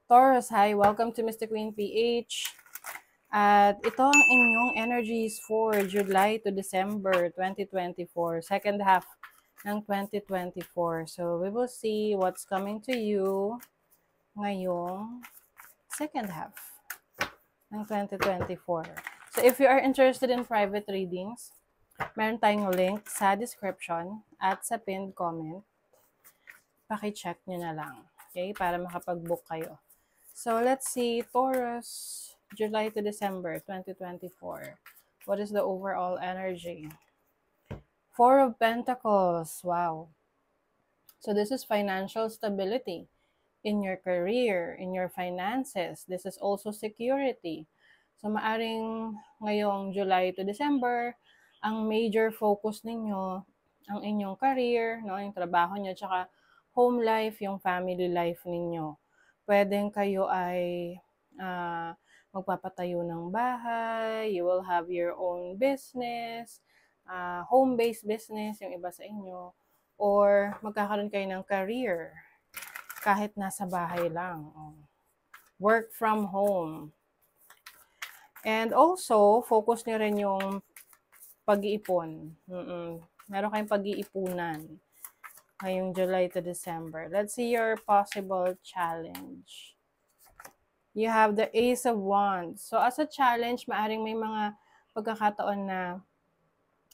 Taurus, hi! Welcome to Mr. Queen PH. At ito ang inyong energies for July to December 2024, second half ng 2024. So, we will see what's coming to you ngayong second half ng 2024. So, if you are interested in private readings, meron tayong link sa description at sa pinned comment. Paki-check nyo na lang, okay? Para makapag-book kayo. So, let's see, Taurus, July to December 2024. What is the overall energy? Four of Pentacles. Wow. So, this is financial stability in your career, in your finances. This is also security. So, maaring ngayong July to December, ang major focus ninyo, ang inyong career, no, yung trabaho nyo, tsaka home life, yung family life ninyo. Pwedeng kayo ay magpapatayo ng bahay, you will have your own business, home-based business, yung iba sa inyo, or magkakaroon kayo ng career kahit nasa bahay lang. Work from home. And also, focus nyo rin yung pag-iipon. Meron kayong pag-iipunan ngayong July to December. Let's see your possible challenge. You have the Ace of Wands. So, as a challenge, maaring may mga pagkakataon na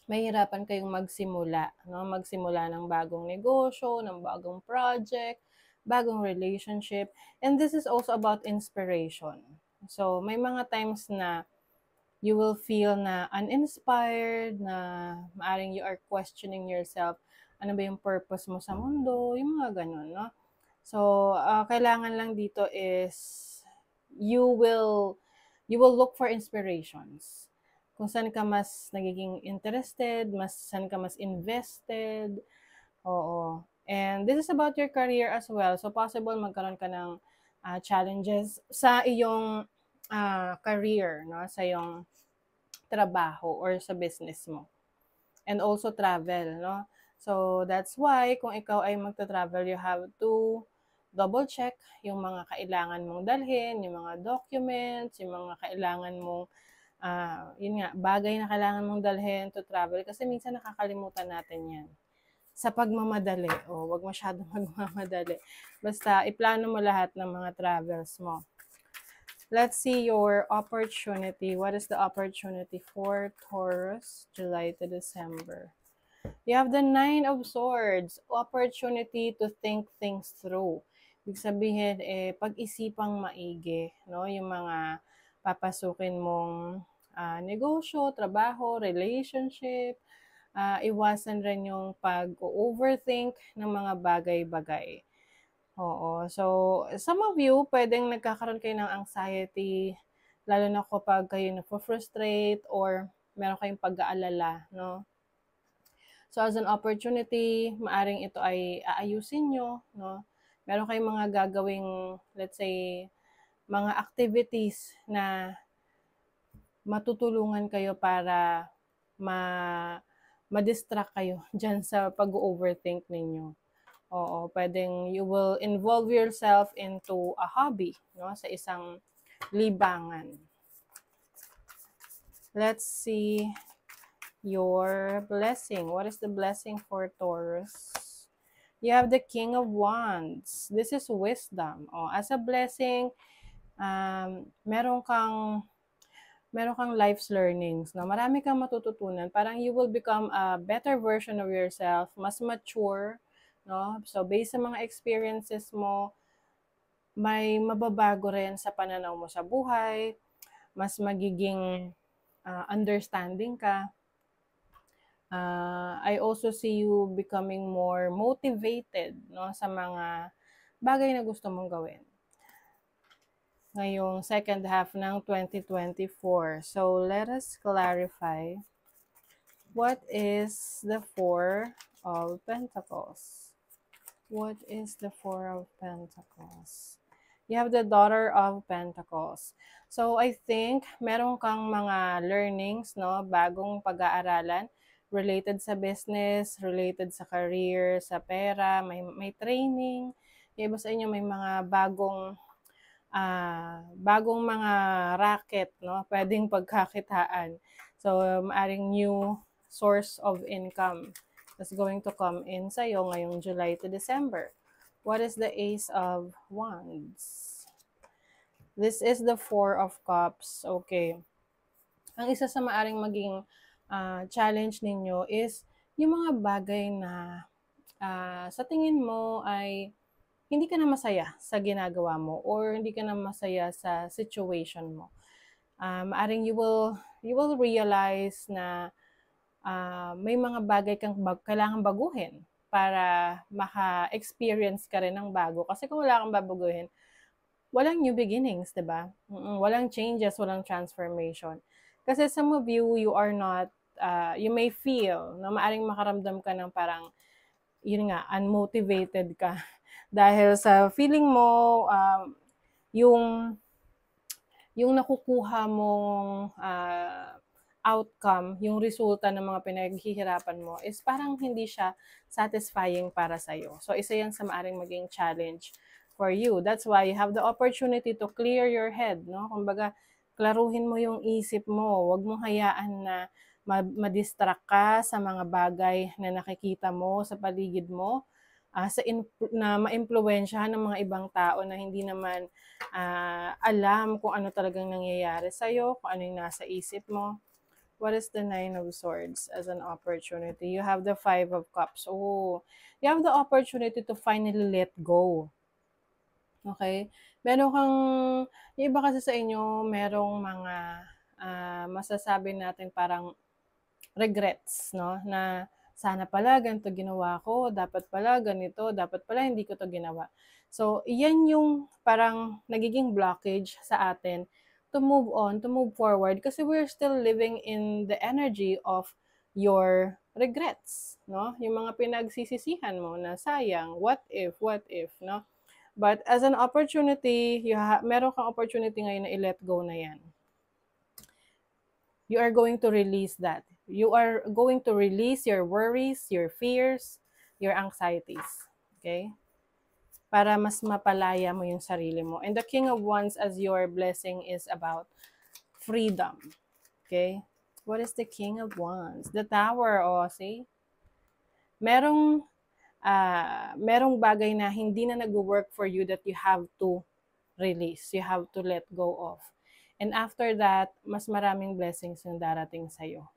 mahirapan kayong magsimula. No? Magsimula ng bagong negosyo, ng bagong project, bagong relationship. And this is also about inspiration. So, may mga times na you will feel na uninspired, na maaring you are questioning yourself, ano ba yung purpose mo sa mundo, yung mga ganun, no? So, kailangan lang dito is you will look for inspirations. Kung saan ka mas nagiging interested, saan ka mas invested. Oo. And this is about your career as well. So, possible magkaroon ka ng challenges sa iyong career, no? Sa iyong trabaho or sa business mo. And also travel, no? So, that's why kung ikaw ay magta-travel, you have to double check yung mga kailangan mong dalhin, yung mga documents, yung mga kailangan mong yun nga, bagay na kailangan mong dalhin to travel kasi minsan nakakalimutan natin yan sa pagmamadali. Wag masyadong magmamadali. Basta iplano mo lahat ng mga travels mo. Let's see your opportunity. What is the opportunity for Taurus, July to December? You have the Nine of Swords. Opportunity to think things through. Ibig sabihin, pag-isipang maigi, no? Yung mga papasukin mong negosyo, trabaho, relationship, iwasan rin yung pag-overthink ng mga bagay-bagay. Oo. So, some of you, pwedeng nagkakaroon kayo ng anxiety, lalo na kapag kayo na-frustrate or meron kayong pag-aalala, no? So, as an opportunity, maaring ito ay aayusin nyo, no? Meron kayong mga gagawing, let's say, mga activities na matutulungan kayo para ma-distract kayo dyan sa pag-overthink ninyo. Oo, pwedeng you will involve yourself into a hobby, no? Sa isang libangan. Let's see your blessing. What is the blessing for Taurus? You have the King of Wands. This is wisdom. As a blessing, meron kang life's learnings, no? Marami kang matututunan. Parang you will become a better version of yourself, mas mature, no? So, based sa mga experiences mo, may mababago rin sa pananaw mo sa buhay, mas magiging understanding ka. I also see you becoming more motivated, no, sa mga bagay na gusto mong gawin ngayong second half ng 2024. So, let us clarify what is the Four of Pentacles. What is the Four of Pentacles? You have the Daughter of Pentacles. So, I think meron kang mga learnings, no, bagong pag-aaralan related sa business, related sa career, sa pera, may training. Yung iba sa inyo may mga bagong bagong mga racket, no? Pwedeng pagkakitaan. So, maaring new source of income that's going to come in sa'yo ngayong July to December. What is the Ace of Wands? This is the Four of Cups. Okay. Ang isa sa maaring maging challenge ninyo is yung mga bagay na sa tingin mo ay hindi ka na masaya sa ginagawa mo or hindi ka na masaya sa situation mo. Maaring you will realize na may mga bagay kang kailangang baguhin para maka-experience ka rin ng bago. Kasi kung wala kang babaguhin, walang new beginnings, di ba? Walang changes, walang transformation. Kasi some of you, you are not, you may feel na maaring makaramdam ka ng parang, yun nga, unmotivated ka. Dahil sa feeling mo, yung nakukuha mong outcome, yung resulta ng mga pinaghihirapan mo is parang hindi siya satisfying para sa'yo. So, isa yan sa maaring maging challenge for you. That's why you have the opportunity to clear your head, no? Kumbaga, klaruhin mo yung isip mo. Huwag mong hayaan na ma-distract ka sa mga bagay na nakikita mo sa paligid mo, na ma-impluwensyahan ng mga ibang tao na hindi naman alam kung ano talagang nangyayari sa'yo, kung ano yung nasa isip mo. What is the Nine of Swords as an opportunity? You have the Five of Cups. Oh, you have the opportunity to finally let go. Okay? Meron kang, yung iba kasi sa inyo, merong mga masasabi natin parang regrets, no? Na sana pala ganito ginawa ko, dapat pala ganito, dapat pala hindi ko to ginawa. So, yan yung parang nagiging blockage sa atin to move on, to move forward, kasi we're still living in the energy of your regrets, no? Yung mga pinagsisisihan mo na sayang, what if, no? But as an opportunity, meron kang opportunity ngayon na i-let go na yan. You are going to release that. You are going to release your worries, your fears, your anxieties. Okay? Para mas mapalaya mo yung sarili mo. And the King of Wands as your blessing is about freedom. Okay? What is the King of Wands? The Tower, see? Merong bagay na hindi na nag-work for you that you have to release. You have to let go of. And after that, mas maraming blessings yung darating sa'yo.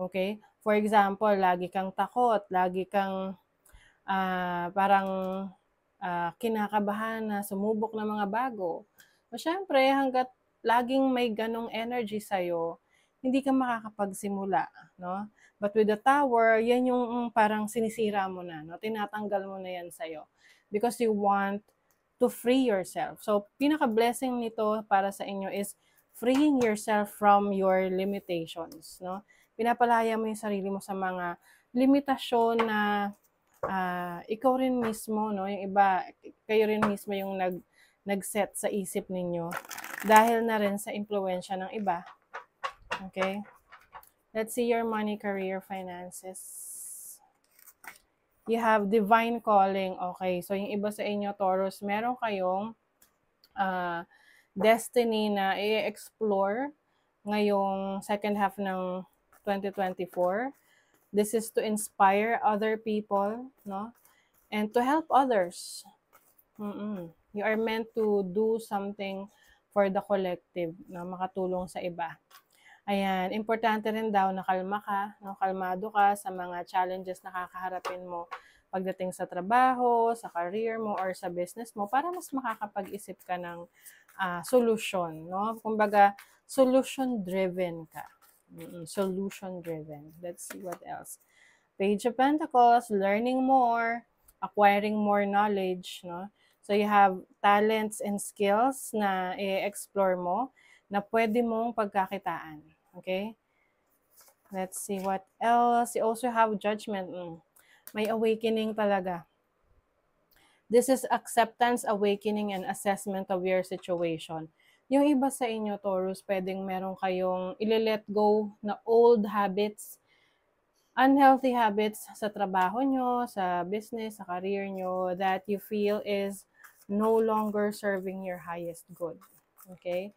Okay? For example, lagi kang takot, lagi kang parang kinakabahan na sumubok ng mga bago. So, syempre, hanggat laging may ganong energy sa'yo, hindi ka makakapagsimula, no? But with the Tower, yan yung parang sinisira mo na, no? Tinatanggal mo na yan sa'yo. Because you want to free yourself. So, pinaka-blessing nito para sa inyo is freeing yourself from your limitations, no? Pinapalaya mo yung sarili mo sa mga limitasyon na ikaw rin mismo, no? Yung iba, kayo rin mismo yung nag-set sa isip ninyo dahil na rin sa impluwensya ng iba. Okay? Let's see your money, career, finances. You have divine calling. Okay, so yung iba sa inyo, Taurus, meron kayong destiny na i-explore ngayong second half ng 2024. This is to inspire other people, no? And to help others. You are meant to do something for the collective, no? Makatulong sa iba. Ayan, importante rin daw na kalma ka, no? Kalmado ka sa mga challenges na kakaharapin mo pagdating sa trabaho, sa career mo, or sa business mo para mas makakapag-isip ka ng solution, no? Kumbaga, solution-driven ka. Solution-driven. Let's see what else. Page of Pentacles, learning more, acquiring more knowledge, no? So you have talents and skills na i-explore mo na pwede mong pagkakitaan. Okay? Let's see what else. You also have judgment. May awakening talaga. This is acceptance, awakening, and assessment of your situation. Yung iba sa inyo, Taurus, pwedeng meron kayong ile-let go na old habits, unhealthy habits sa trabaho nyo, sa business, sa career nyo, that you feel is no longer serving your highest good. Okay?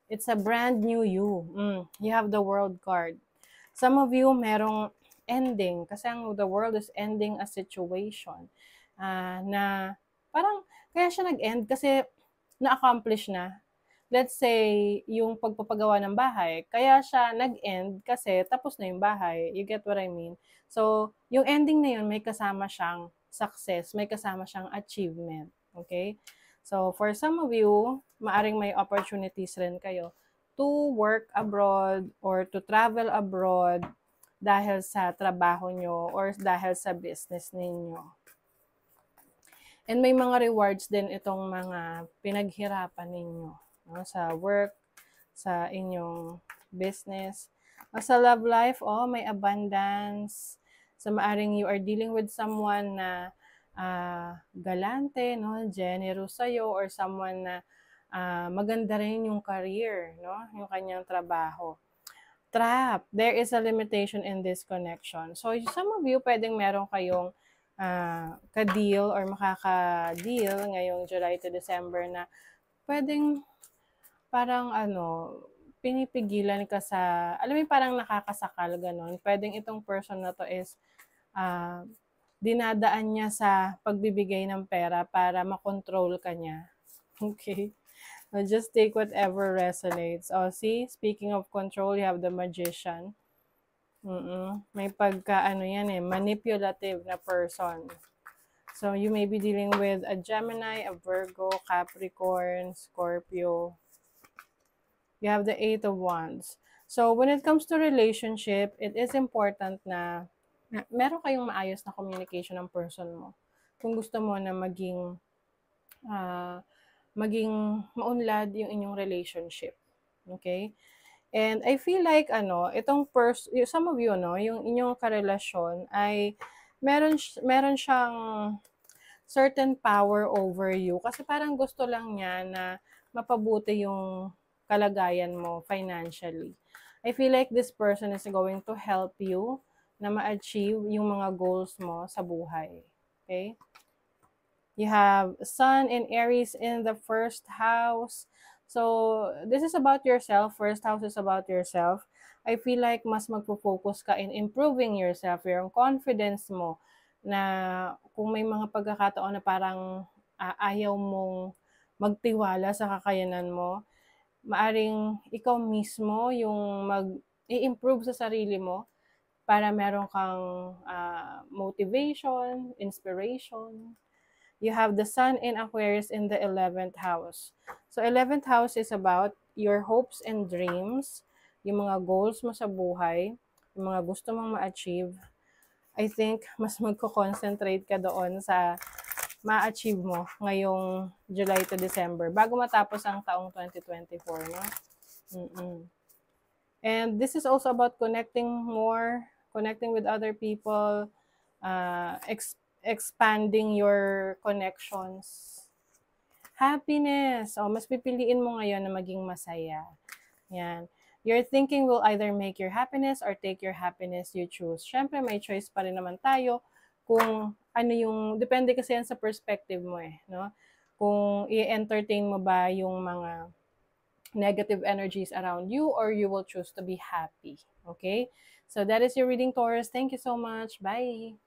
It's a brand new you. You have the world card. Some of you merong ending kasi the world is ending a situation na parang kaya siya nag-end kasi na-accomplish na. Let's say, yung pagpapagawa ng bahay, kaya siya nag-end kasi tapos na yung bahay. You get what I mean? So, yung ending na yun, may kasama siyang success, may kasama siyang achievement. Okay? So, for some of you, maaring may opportunities rin kayo to work abroad or to travel abroad dahil sa trabaho nyo or dahil sa business ninyo. And may mga rewards din itong mga pinaghirapan ninyo, no? Sa work, sa inyong business. Sa love life, may abundance. So maaring you are dealing with someone na galante, no? Generous sa'yo, or someone na maganda rin yung career, no? Yung kanyang trabaho. Trap. There is a limitation in this connection. So, some of you, pwedeng meron kayong ka-deal or makaka-deal ngayong July to December na pwedeng parang pinipigilan ka sa, alam mo parang nakakasakal, ganon. Pwedeng itong person na to is dinadaan niya sa pagbibigay ng pera para makontrol ka niya. Okay? Just take whatever resonates. See, speaking of control, you have the magician. May pagka, manipulative na person. So, you may be dealing with a Gemini, a Virgo, Capricorn, Scorpio. You have the 8 of Wands. So, when it comes to relationship, it is important na meron kayong maayos na communication ng person mo. Kung gusto mo na maging maunlad yung inyong relationship. Okay? And I feel like, some of you, yung inyong karelasyon ay meron siyang certain power over you kasi parang gusto lang niya na mapabuti yung kalagayan mo financially. I feel like this person is going to help you na ma-achieve yung mga goals mo sa buhay. Okay? You have Sun in Aries in the first house. So, this is about yourself. First house is about yourself. I feel like mas magpo-focus ka in improving yourself, yung confidence mo, na kung may mga pagkakataon na parang ayaw mong magtiwala sa kakayanan mo, maaring ikaw mismo yung mag-i-improve sa sarili mo para meron kang motivation, inspiration. You have the Sun in Aquarius in the 11th house. So, 11th house is about your hopes and dreams, yung mga goals mo sa buhay, yung mga gusto mong ma-achieve. I think mas magko-concentrate ka doon sa ma-achieve mo ngayong July to December bago matapos ang taong 2024, no? And this is also about connecting more, connecting with other people, expanding your connections. Happiness. Mas pipiliin mo ngayon na maging masaya. Yan. Your thinking will either make your happiness or take your happiness, you choose. Syempre, may choice pa rin naman tayo kung ano yung, depende kasi yan sa perspective mo no? Kung i-entertain mo ba yung mga negative energies around you or you will choose to be happy. Okay? So that is your reading, Taurus. Thank you so much. Bye!